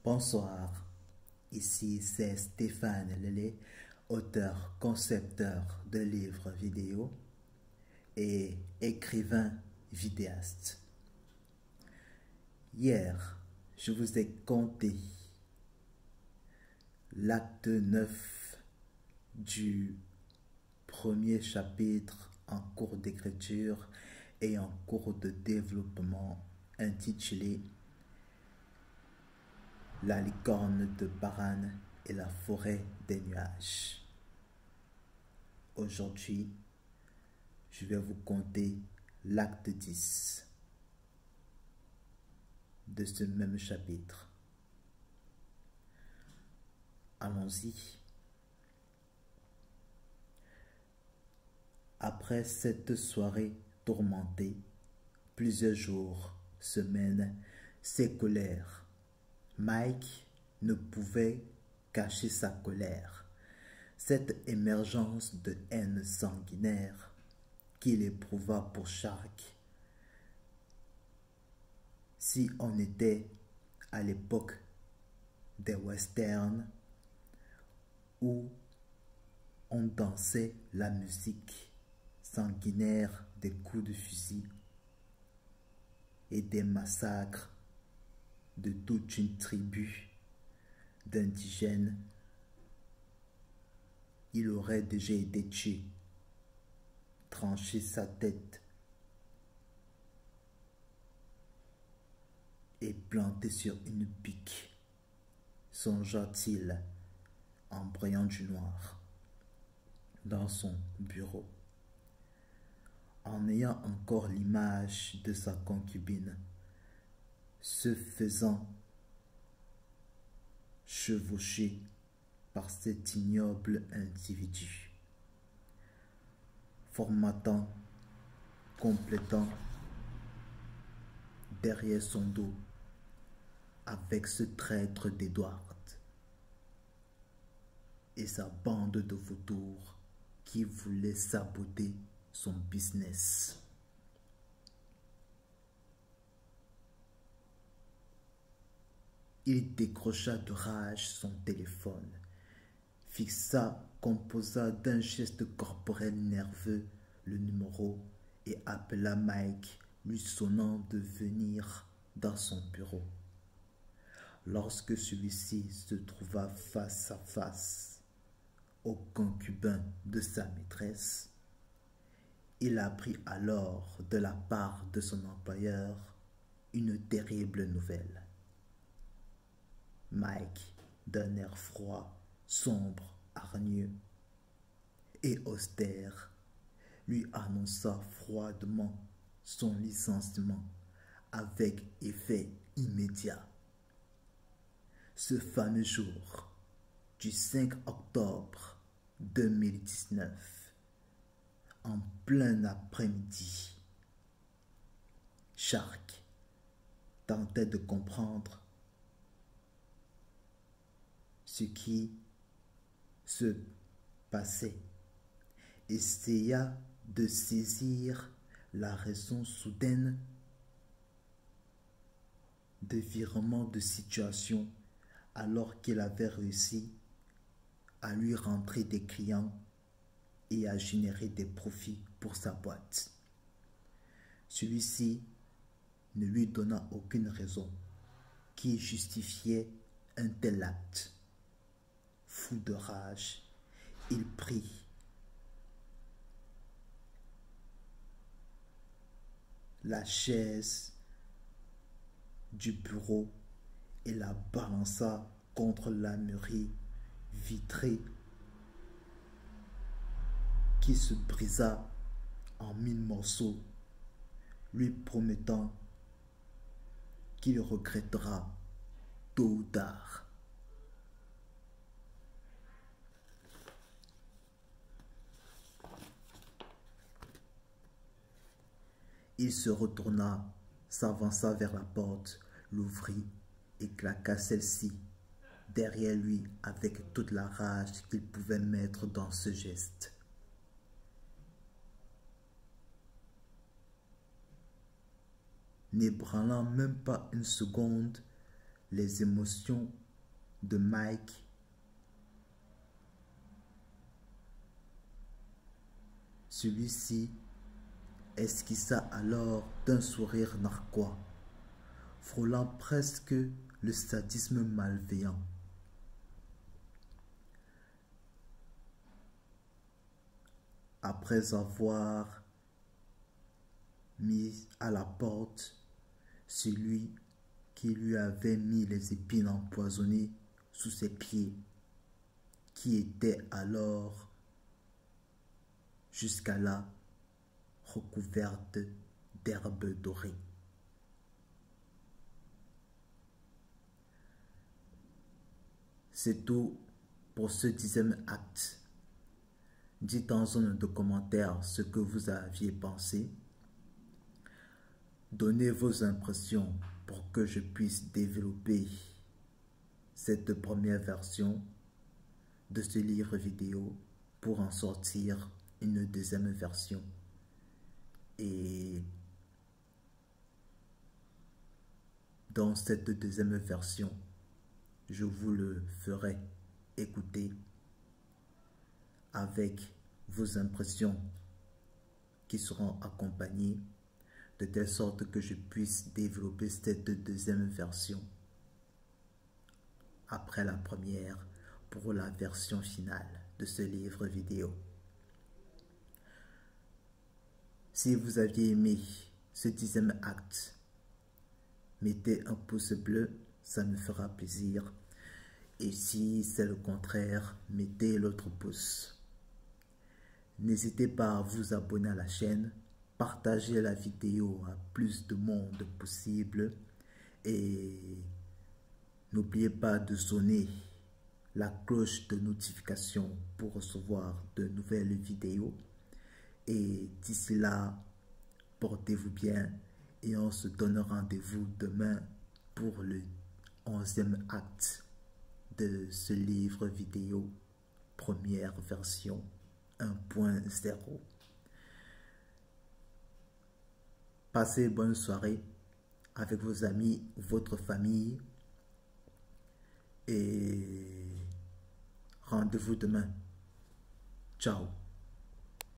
Bonsoir, ici c'est Stéphane Lelé, auteur, concepteur de livres vidéo et écrivain vidéaste. Hier, je vous ai conté l'acte 9 du premier chapitre en cours d'écriture et en cours de développement intitulé La licorne de Paran et la forêt des nuages. Aujourd'hui, je vais vous conter l'acte 10 de ce même chapitre. Allons-y. Après cette soirée tourmentée, plusieurs jours, semaines s'écoulèrent. Mike ne pouvait cacher sa colère, cette émergence de haine sanguinaire qu'il éprouva pour Shark. Si on était à l'époque des westerns où on dansait la musique sanguinaire des coups de fusil et des massacres de toute une tribu d'indigènes, il aurait déjà été tué, tranché sa tête et planté sur une pique, songea-t-il en brayant du noir dans son bureau, en ayant encore l'image de sa concubine se faisant chevaucher par cet ignoble individu, formatant, complétant derrière son dos avec ce traître d'Edward et sa bande de vautours qui voulait saboter son business. Il décrocha de rage son téléphone, composa d'un geste corporel nerveux le numéro et appela Mike, lui sonnant de venir dans son bureau. Lorsque celui-ci se trouva face à face au concubin de sa maîtresse, il apprit alors de la part de son employeur une terrible nouvelle. Mike, d'un air froid, sombre, hargneux et austère, lui annonça froidement son licenciement avec effet immédiat. Ce fameux jour du 5 octobre 2019, en plein après-midi, Shark tentait de comprendre ce qui se passait, essaya de saisir la raison soudaine de virement de situation alors qu'il avait réussi à lui rentrer des clients et à générer des profits pour sa boîte. Celui-ci ne lui donna aucune raison qui justifiait un tel acte. Fou de rage, il prit la chaise du bureau et la balança contre la muraille vitrée qui se brisa en 1000 morceaux, lui promettant qu'il regrettera tôt ou tard. Il se retourna, s'avança vers la porte, l'ouvrit et claqua celle-ci derrière lui avec toute la rage qu'il pouvait mettre dans ce geste. N'ébranlant même pas une seconde les émotions de Mike. Celui-ci esquissa alors d'un sourire narquois, frôlant presque le sadisme malveillant. Après avoir mis à la porte celui qui lui avait mis les épines empoisonnées sous ses pieds, qui était alors jusqu'à là recouverte d'herbes dorées. C'est tout pour ce 10e acte. Dites en zone de commentaires ce que vous aviez pensé. Donnez vos impressions pour que je puisse développer cette première version de ce livre vidéo pour en sortir une deuxième version. Et dans cette deuxième version, je vous le ferai écouter avec vos impressions qui seront accompagnées de telle sorte que je puisse développer cette deuxième version après la première pour la version finale de ce livre vidéo. Si vous aviez aimé ce 10e acte, mettez un pouce bleu, ça me fera plaisir. Et si c'est le contraire, mettez l'autre pouce. N'hésitez pas à vous abonner à la chaîne, partager la vidéo à plus de monde possible et n'oubliez pas de sonner la cloche de notification pour recevoir de nouvelles vidéos. Et d'ici là, portez-vous bien et on se donne rendez-vous demain pour le 11e acte de ce livre vidéo, première version 1.0. Passez bonne soirée avec vos amis, votre famille et rendez-vous demain. Ciao.